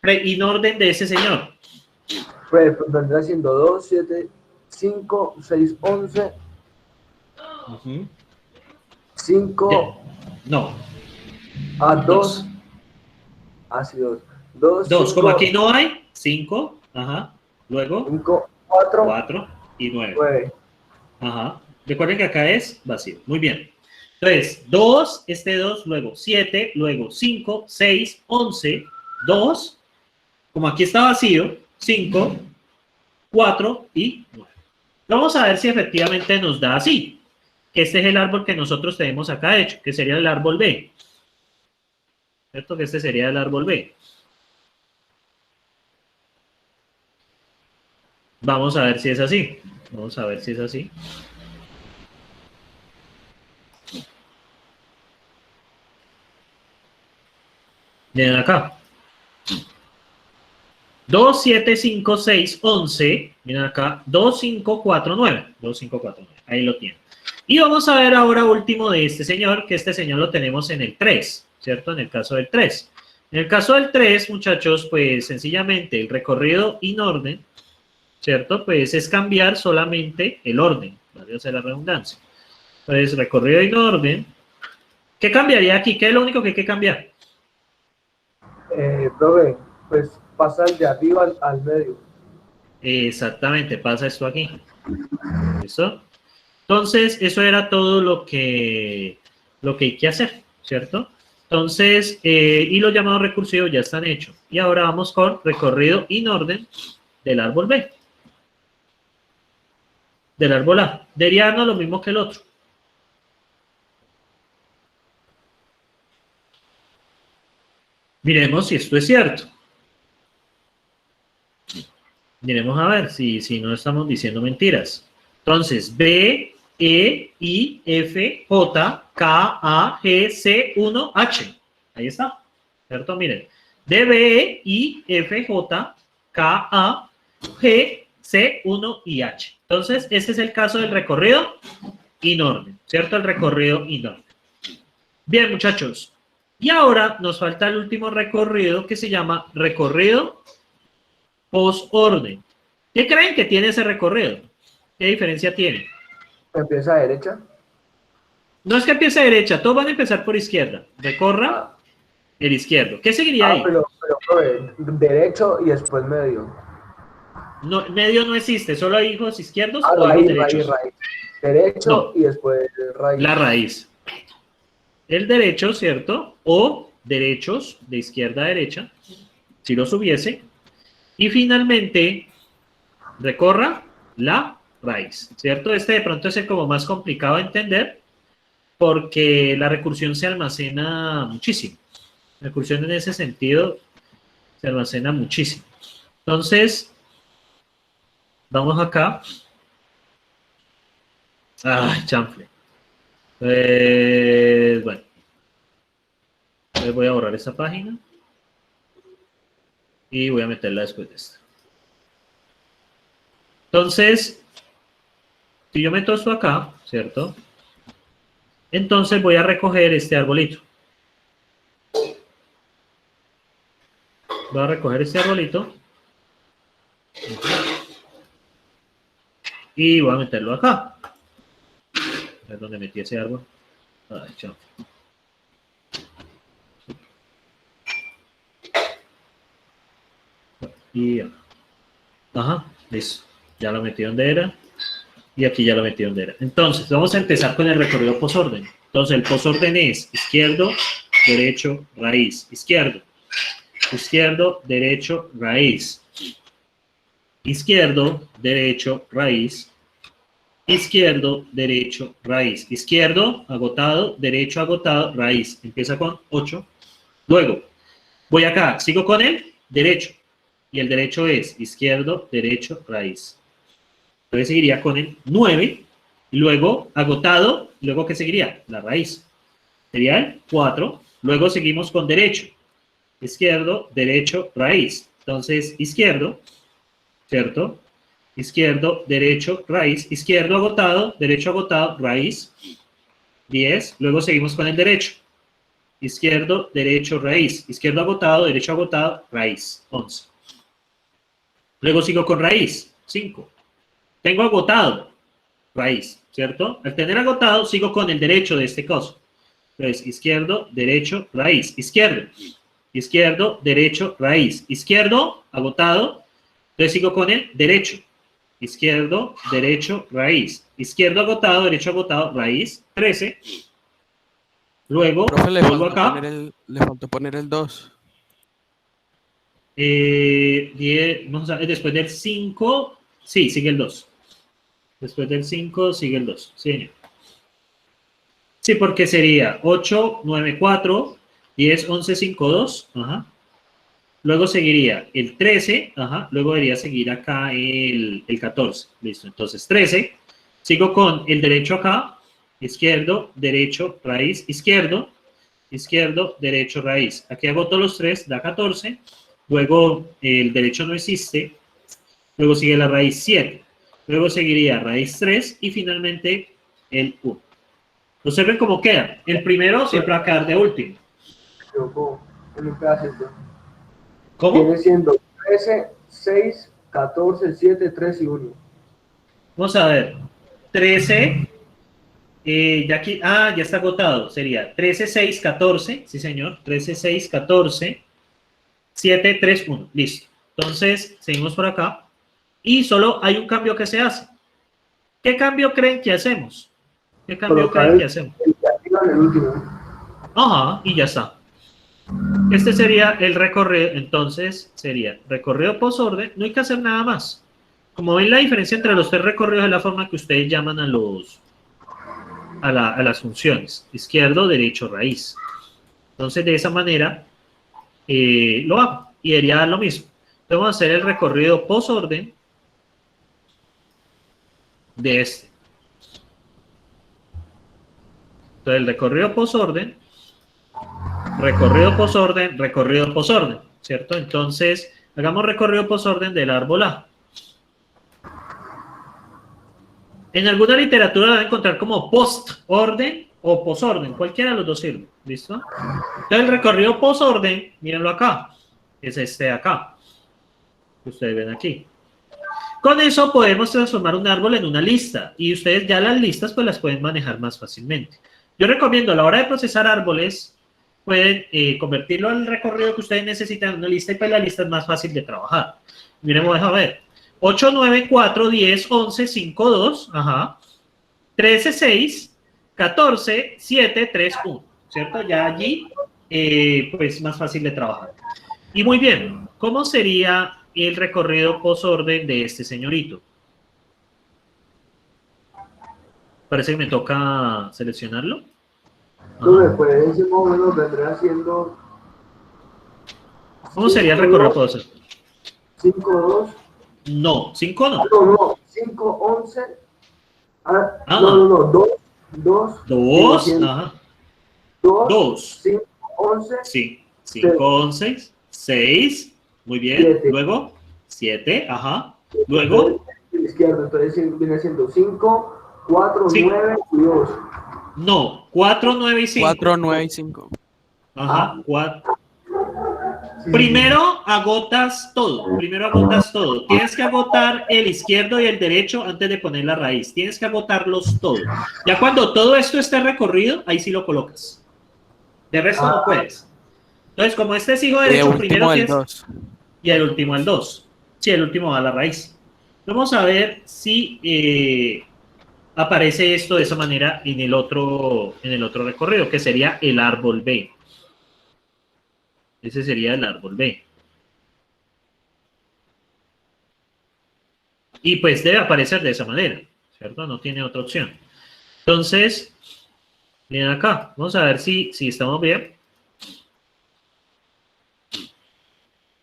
en orden de ese señor? Pues vendrá siendo 2, 7, 5, 6, 11, 5, No. a 2, Dos. así 2. 2, 2, como aquí no hay, 5, ajá. Luego, 5, 4, 4 y 9. 9. Ajá. Recuerden que acá es vacío. Muy bien. Entonces, 2, este 2, luego 7, luego 5, 6, 11, 2. Como aquí está vacío, 5, 4 y 9. Vamos a ver si efectivamente nos da así. Este es el árbol que nosotros tenemos acá hecho, que sería el árbol B. ¿Cierto? Que este sería el árbol B. Vamos a ver si es así. Vamos a ver si es así. Miren acá. 2, 7, 5, 6, 11. Miren acá. 2, 5, 4, 9. 2, 5, 4, 9. Ahí lo tienen. Y vamos a ver ahora último de este señor, que este señor lo tenemos en el 3, ¿cierto? En el caso del 3. En el caso del 3, muchachos, pues sencillamente el recorrido in orden, ¿cierto? Pues es cambiar solamente el orden, para hacer la redundancia. Entonces, recorrido in orden. ¿Qué cambiaría aquí? ¿Qué es lo único que hay que cambiar? Profe, pues pasa de arriba al medio. Exactamente, pasa esto aquí. ¿Listo? Entonces, eso era todo lo que hay que hacer, ¿cierto? Entonces, y los llamados recursivos ya están hechos. Y ahora vamos con recorrido in orden del árbol B. Del árbol A. Debería darnos lo mismo que el otro. Miremos si esto es cierto. Miremos a ver si no estamos diciendo mentiras. Entonces, B, E, I, F, J, K, A, G, C, 1, H. Ahí está. ¿Cierto? Miren. D, B, E, I, F, J, K, A, G, C, 1 y H. Entonces, este es el caso del recorrido in orden, ¿cierto? El recorrido in orden. Bien, muchachos. Y ahora nos falta el último recorrido que se llama recorrido post-orden. ¿Qué creen que tiene ese recorrido? ¿Qué diferencia tiene? Empieza a derecha. No es que empiece a derecha, todos van a empezar por izquierda. Recorra el izquierdo. ¿Qué seguiría ahí? Pero derecho y después medio. No, medio no existe, solo hay hijos izquierdos o hijos Raíz, derechos. raíz. Derecho No. y después raíz. La raíz. El derecho, ¿cierto? O derechos de izquierda a derecha, si los hubiese. Y finalmente, recorra la raíz, ¿cierto? Este de pronto es el como más complicado de entender porque la recursión se almacena muchísimo. La recursión en ese sentido se almacena muchísimo. Entonces, vamos acá. Ay, chanfle. Bueno. Entonces voy a borrar esta página. Y voy a meterla después de esta. Entonces, si yo meto esto acá, ¿cierto? Entonces voy a recoger este arbolito. Voy a recoger este arbolito. Y voy a meterlo acá. Es donde metí ese árbol. Ay, chao. Y acá. Ajá, listo. Ya lo metí donde era. Y aquí ya lo metí donde era. Entonces, vamos a empezar con el recorrido posorden. Entonces, el posorden es izquierdo, derecho, raíz. Izquierdo. Izquierdo, derecho, raíz. Izquierdo, derecho, raíz. Izquierdo, derecho, raíz. Izquierdo, agotado, derecho, agotado, raíz. Empieza con 8. Luego, voy acá, sigo con el derecho. Y el derecho es izquierdo, derecho, raíz. Entonces seguiría con el 9. Y luego, agotado, luego ¿qué seguiría? La raíz. Sería el 4. Luego seguimos con derecho. Izquierdo, derecho, raíz. Entonces, izquierdo, ¿cierto? Izquierdo, derecho, raíz. Izquierdo, agotado, raíz. 10. Luego seguimos con el derecho. Izquierdo, derecho, raíz. Izquierdo, derecho, agotado, raíz. 11. Luego sigo con raíz. 5. Tengo agotado, raíz, ¿cierto? Al tener agotado, sigo con el derecho de este caso. Entonces, izquierdo, derecho, raíz. Izquierdo. Izquierdo, derecho, raíz. Izquierdo, agotado. Entonces sigo con el derecho. Izquierdo, derecho, raíz. Izquierdo, derecho, agotado, raíz. 13. Luego, Profe, vuelvo acá. le faltó poner el 2. 10, vamos a ver, después del 5, sí, sigue el 2. Después del 5 sigue el 2. Sí, señor. Sí, porque sería 8, 9, 4, 10, 11, 5, 2. Ajá. Luego seguiría el 13. Ajá. Luego debería seguir acá el 14. Listo. Entonces 13. Sigo con el derecho acá. Izquierdo, derecho, raíz. Izquierdo, izquierdo, derecho, raíz. Aquí hago todos los 3, da 14. Luego el derecho no existe. Luego sigue la raíz 7. Luego seguiría raíz 3 y finalmente el 1. Observen cómo queda. El primero siempre va a quedar de último. En un pedacito. ¿Cómo? Viene siendo 13, 6, 14, 7, 3 y 1. Vamos a ver. 13. Ya aquí, ya está agotado. Sería 13, 6, 14. Sí, señor. 13, 6, 14. 7, 3, 1. Listo. Entonces, seguimos por acá. Y solo hay un cambio que se hace. ¿Qué cambio creen que hacemos? ¿Qué cambio creen que hacemos? El último. Ajá, y ya está. Este sería el recorrido. Entonces, sería recorrido posorden. No hay que hacer nada más. Como ven, la diferencia entre los 3 recorridos es la forma que ustedes llaman a las funciones. Izquierdo, derecho, raíz. Entonces, de esa manera, lo hago. Y debería dar lo mismo. Entonces, vamos a hacer el recorrido posorden de este. Entonces, el recorrido posorden, recorrido posorden, ¿cierto? Entonces, hagamos recorrido posorden del árbol A. En alguna literatura van a encontrar como post-orden o posorden, cualquiera de los dos sirve, ¿listo? Entonces el recorrido posorden, mírenlo acá, es este de acá, que ustedes ven aquí. Con eso podemos transformar un árbol en una lista, y ustedes ya las listas pues las pueden manejar más fácilmente. Yo recomiendo a la hora de procesar árboles, pueden convertirlo al recorrido que ustedes necesitan en una lista, y pues la lista es más fácil de trabajar. Miren, vamos a ver. 8, 9, 4, 10, 11, 5, 2, ajá, 13, 6, 14, 7, 3, 1, ¿cierto? Ya allí, pues, más fácil de trabajar. Y muy bien, ¿cómo sería el recorrido posorden de este señorito? Parece que me toca seleccionarlo. Entonces, pues ese más o menos vendrá siendo... ¿Cómo sería el recorrido posorden? 5, 2... No, 5 no. No, 5, 11... Ah, no, 2, 2, ajá. 2, 5, 11... Sí, 5, 11, 6, muy bien. 7. Luego, 7, ajá. Luego, Izquierdo, entonces viene siendo 5, 4, Sí. 9 y 2. no, 4, 9 y 5. 4, 9 y 5. Ajá, 4. Sí. Primero agotas todo, Tienes que agotar el izquierdo y el derecho antes de poner la raíz. Tienes que agotarlos todos. Ya cuando todo esto esté recorrido, ahí sí lo colocas. De resto no puedes. Entonces, como este es hijo Y el derecho, último primero del tienes... 2. Y el último el 2. Sí, el último va a la raíz. Vamos a ver si aparece esto de esa manera en el otro recorrido, que sería el árbol B. Ese sería el árbol B. Y pues debe aparecer de esa manera, ¿cierto? No tiene otra opción. Entonces, miren acá. Vamos a ver si estamos bien.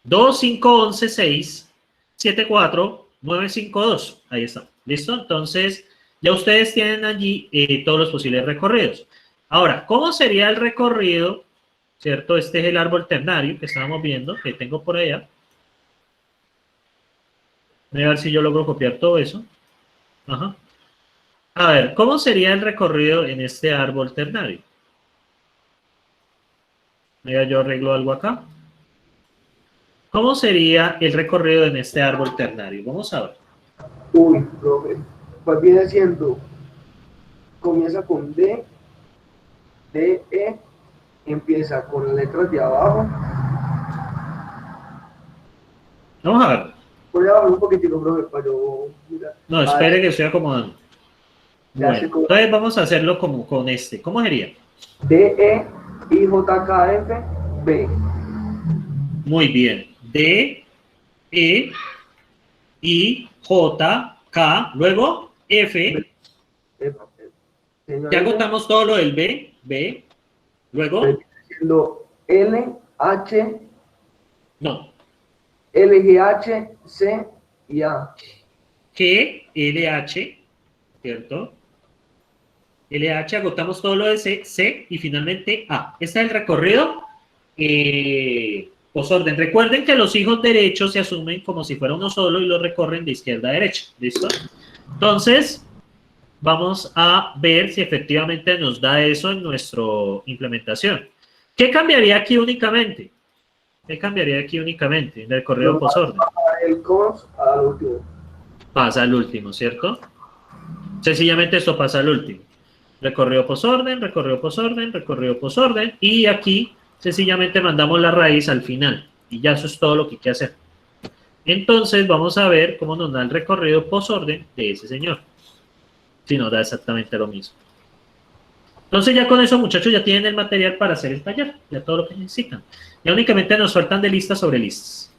2, 5, 11, 6, 7, 4, 9, 5, 2. Ahí está. ¿Listo? Entonces, ya ustedes tienen allí todos los posibles recorridos. Ahora, ¿cómo sería el recorrido? ¿Cierto? Este es el árbol ternario que estábamos viendo, que tengo por allá. Voy a ver si yo logro copiar todo eso. Ajá. A ver, ¿cómo sería el recorrido en este árbol ternario? Mira, yo arreglo algo acá. ¿Cómo sería el recorrido en este árbol ternario? Vamos a ver. Uy, profe, pues viene siendo, comienza con D, E, empieza con letras de abajo. Vamos a ver. Voy a bajar un poquitico, profe, para yo mirar. No, espere que estoy acomodando. Ya sé Bueno, cómo. entonces vamos a hacerlo como con este. ¿Cómo sería? D, E, I, J, K, F, B. Muy bien. D, E, I, J, K, luego F. Señor, Ya agotamos todo lo del B. B. Luego, viene siendo L, H, no. L, G, H, C y A. G, L, H, ¿cierto? LH, agotamos todo lo de C y finalmente A. Este es el recorrido posorden. Recuerden que los hijos derechos se asumen como si fuera uno solo y lo recorren de izquierda a derecha. ¿Listo? Entonces, vamos a ver si efectivamente nos da eso en nuestra implementación. ¿Qué cambiaría aquí únicamente? ¿Qué cambiaría aquí únicamente en el recorrido posorden? El cos al último. Pasa al último, ¿cierto? Sencillamente esto pasa al último. Recorrido posorden, recorrido posorden, recorrido posorden. Y aquí sencillamente mandamos la raíz al final. Y ya eso es todo lo que hay que hacer. Entonces vamos a ver cómo nos da el recorrido posorden de ese señor. Si nos da exactamente lo mismo. Entonces ya con eso, muchachos, ya tienen el material para hacer el taller. Ya todo lo que necesitan. Ya únicamente nos faltan de listas sobre listas.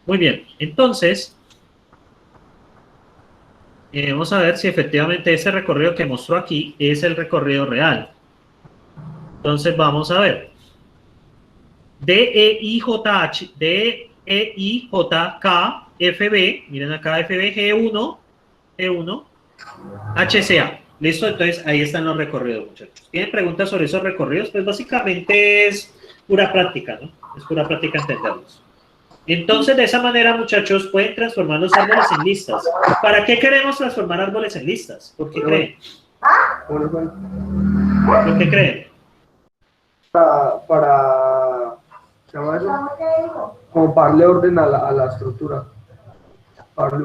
Muy bien. Entonces, vamos a ver si efectivamente ese recorrido que mostró aquí es el recorrido real. Entonces vamos a ver. D-E-I-J-H, D-E-I-J-K, F-B, miren acá F-B, G1, G1, H-C-A. ¿Listo? Entonces ahí están los recorridos, muchachos. ¿Tienen preguntas sobre esos recorridos? Pues básicamente es pura práctica, ¿no? Es pura práctica entenderlos. Entonces, de esa manera, muchachos, pueden transformar los árboles en listas. ¿Para qué queremos transformar árboles en listas? ¿Por qué creen? ¿Por qué creen? ¿se llama eso? Como para darle orden a la estructura.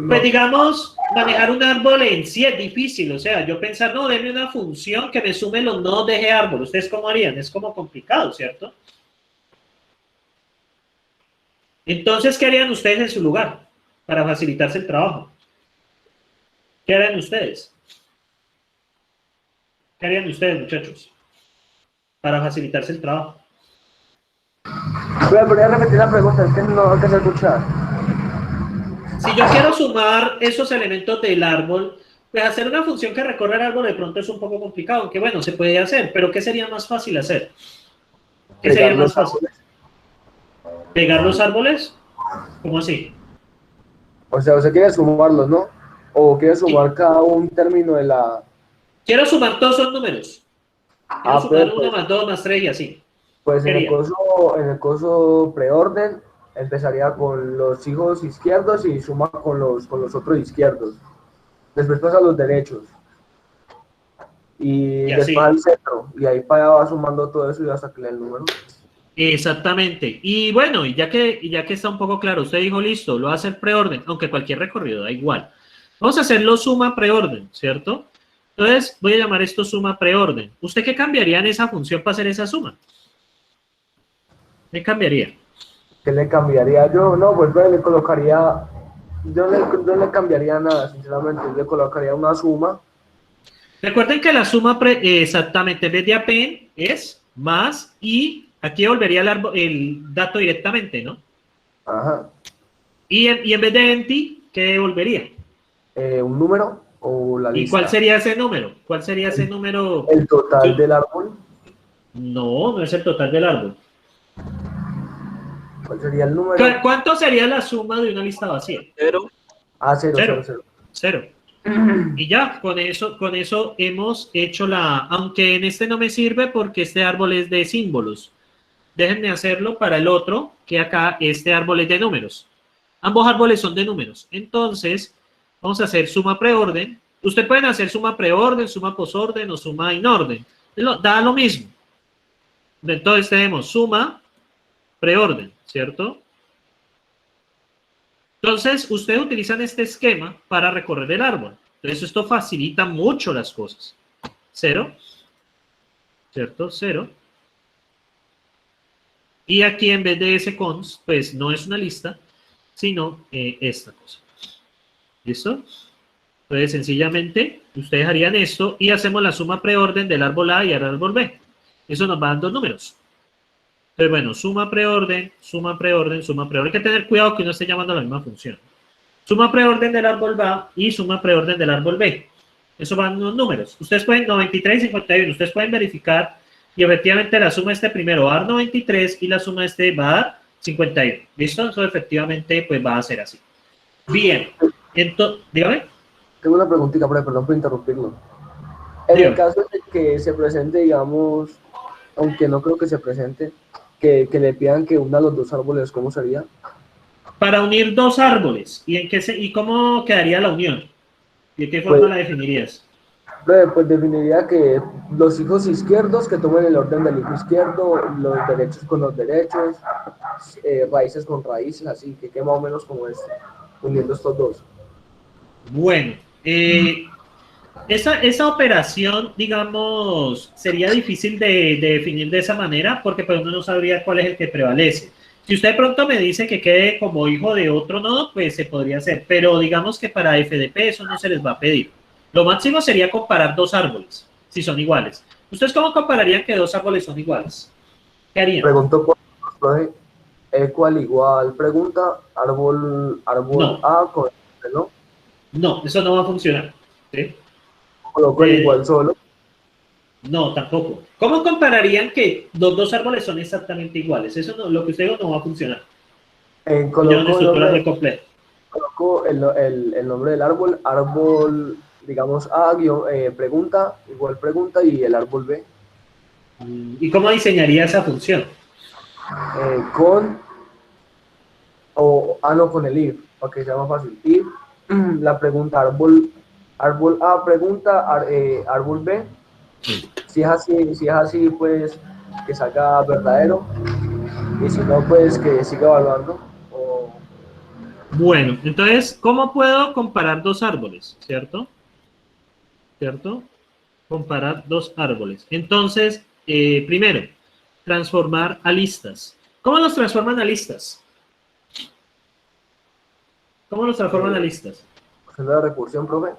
Pues digamos, manejar un árbol en sí es difícil, o sea, yo pensar, no, denme una función que me sume los nodos de ese árbol. ¿Ustedes cómo harían? Es como complicado, ¿cierto? Entonces, ¿qué harían ustedes en su lugar para facilitarse el trabajo? ¿Qué harían ustedes? ¿Qué harían ustedes, muchachos? Para facilitarse el trabajo. Voy a repetir la pregunta, es que no alcancé a escuchar. Si yo quiero sumar esos elementos del árbol, pues hacer una función que recorra el árbol de pronto es un poco complicado, aunque bueno, se puede hacer, pero ¿qué sería más fácil hacer? ¿Qué sería más fácil? ¿Pegar los árboles? ¿Cómo así? O sea, usted quiere sumarlos, ¿no? O quiere sumar cada un término de la... Quiero sumar todos esos números. Quiero sumar 1 más 2 más 3 y así. Pues en el coso preorden empezaría con los hijos izquierdos y suma con los otros izquierdos. Después pasa a los derechos. Y después al centro. Y ahí para allá va sumando todo eso y hasta que le dé el número. Exactamente. Y bueno, ya que está un poco claro, usted dijo, listo, lo va a hacer preorden, aunque cualquier recorrido da igual. Vamos a hacerlo suma preorden, ¿cierto? Entonces, voy a llamar esto suma preorden. ¿Usted qué cambiaría en esa función para hacer esa suma? ¿Qué cambiaría? ¿Qué le cambiaría yo? No, pues le colocaría... Yo no le cambiaría nada, sinceramente. Le colocaría una suma. Recuerden que la suma, exactamente, en vez de append es más y aquí volvería el dato directamente, ¿no? Ajá. Y en vez de empty, ¿qué volvería? ¿Un número o la lista? ¿Y cuál sería ese número? ¿Cuál sería ese número? ¿El total del árbol? No, no es el total del árbol. ¿Cuál sería el número? ¿Cuánto sería la suma de una lista vacía? 0. Ah, 0, 0, 0. 0. 0. Y ya, con eso hemos hecho aunque en este no me sirve porque este árbol es de símbolos. Déjenme hacerlo para el otro, que acá este árbol es de números. Ambos árboles son de números. Entonces, vamos a hacer suma preorden. Ustedes pueden hacer suma preorden, suma posorden o suma inorden. Da lo mismo. Entonces tenemos suma preorden, ¿cierto? Entonces, ustedes utilizan este esquema para recorrer el árbol. Entonces, esto facilita mucho las cosas. 0, ¿cierto? 0. Y aquí en vez de ese cons, pues no es una lista, sino esta cosa. ¿Listo? Entonces, sencillamente, ustedes harían esto y hacemos la suma preorden del árbol A y el árbol B. Eso nos va dando números. Entonces, bueno, suma preorden, suma preorden, suma preorden. Hay que tener cuidado que no esté llamando a la misma función. Suma preorden del árbol A y suma preorden del árbol B. Eso van los números. Ustedes pueden, 93 y 51, ustedes pueden verificar y efectivamente la suma este primero va a dar 93 y la suma este va a dar 51. ¿Listo? Eso efectivamente pues va a ser así. Bien. Entonces, dígame. Tengo una preguntita, perdón por interrumpirlo. En el caso de que se presente, digamos, aunque no creo que se presente, que le pidan que una los dos árboles, ¿cómo sería? Para unir dos árboles. ¿Y cómo quedaría la unión? ¿De qué forma la definirías? Pues definiría que los hijos izquierdos que tomen el orden del hijo izquierdo, los derechos con los derechos, raíces con raíces, así que más o menos como es, uniendo estos dos. Bueno, esa operación, digamos, sería difícil de definir de esa manera porque pues uno no sabría cuál es el que prevalece. Si usted de pronto me dice que quede como hijo de otro nodo, pues se podría hacer, pero digamos que para FDP eso no se les va a pedir. Lo máximo sería comparar dos árboles, si son iguales. ¿Ustedes cómo compararían que dos árboles son iguales? ¿Qué harían? Pregunto por equal igual, pregunta, árbol no. A con ¿no? No, eso no va a funcionar. ¿Sí? Coloco el igual solo. No, tampoco. ¿Cómo compararían que los dos árboles son exactamente iguales? Eso no, lo que usted dijo no va a funcionar. Coloco el nombre del árbol, digamos A, pregunta, igual pregunta y el árbol B. ¿Y cómo diseñaría esa función? no, con el if, para que sea más fácil. If, la pregunta árbol A pregunta, árbol B. Si es así, pues que salga verdadero. Y si no, pues que siga evaluando. Bueno, entonces, ¿cómo puedo comparar dos árboles? ¿Cierto? ¿Cierto? Comparar dos árboles. Entonces, primero, transformar a listas. ¿Cómo los transforman a listas? ¿Cómo los transforman a listas? Haciendo la recursión, profe.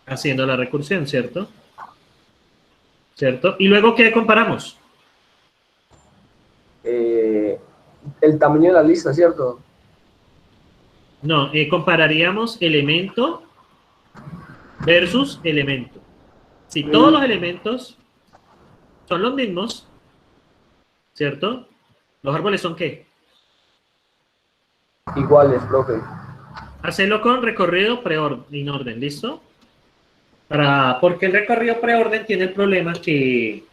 Haciendo la recursión, ¿cierto? ¿Cierto? ¿Y luego qué comparamos? El tamaño de la lista, ¿cierto? No, compararíamos elemento versus elemento. Si todos los elementos son los mismos, ¿cierto? ¿Los árboles son qué? Iguales, profe. Hacerlo con recorrido preorden, orden, ¿listo? Porque el recorrido preorden tiene el problema que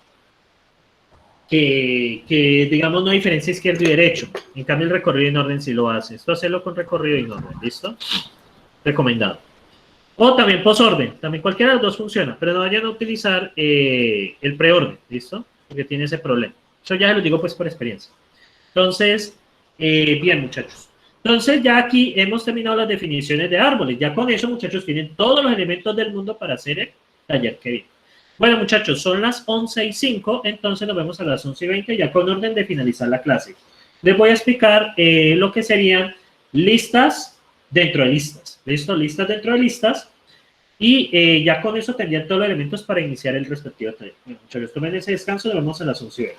digamos no hay diferencia izquierdo y derecho. En cambio el recorrido en orden sí lo hace. Esto hacerlo con recorrido en orden, ¿listo? Recomendado. O también posorden, también cualquiera de los dos funciona, pero no vayan a utilizar el preorden, ¿listo? Porque tiene ese problema. Eso ya lo digo pues por experiencia. Entonces, bien muchachos. Entonces ya aquí hemos terminado las definiciones de árboles. Ya con eso muchachos tienen todos los elementos del mundo para hacer el taller que viene. Bueno muchachos, son las 11:05, entonces nos vemos a las 11:20 ya con orden de finalizar la clase. Les voy a explicar lo que serían listas dentro de listas. ¿Listo? Listas dentro de listas. Y ya con eso tendrían todos los elementos para iniciar el respectivo taller. Bueno, muchachos, tomen ese descanso, nos vemos a las 11:20.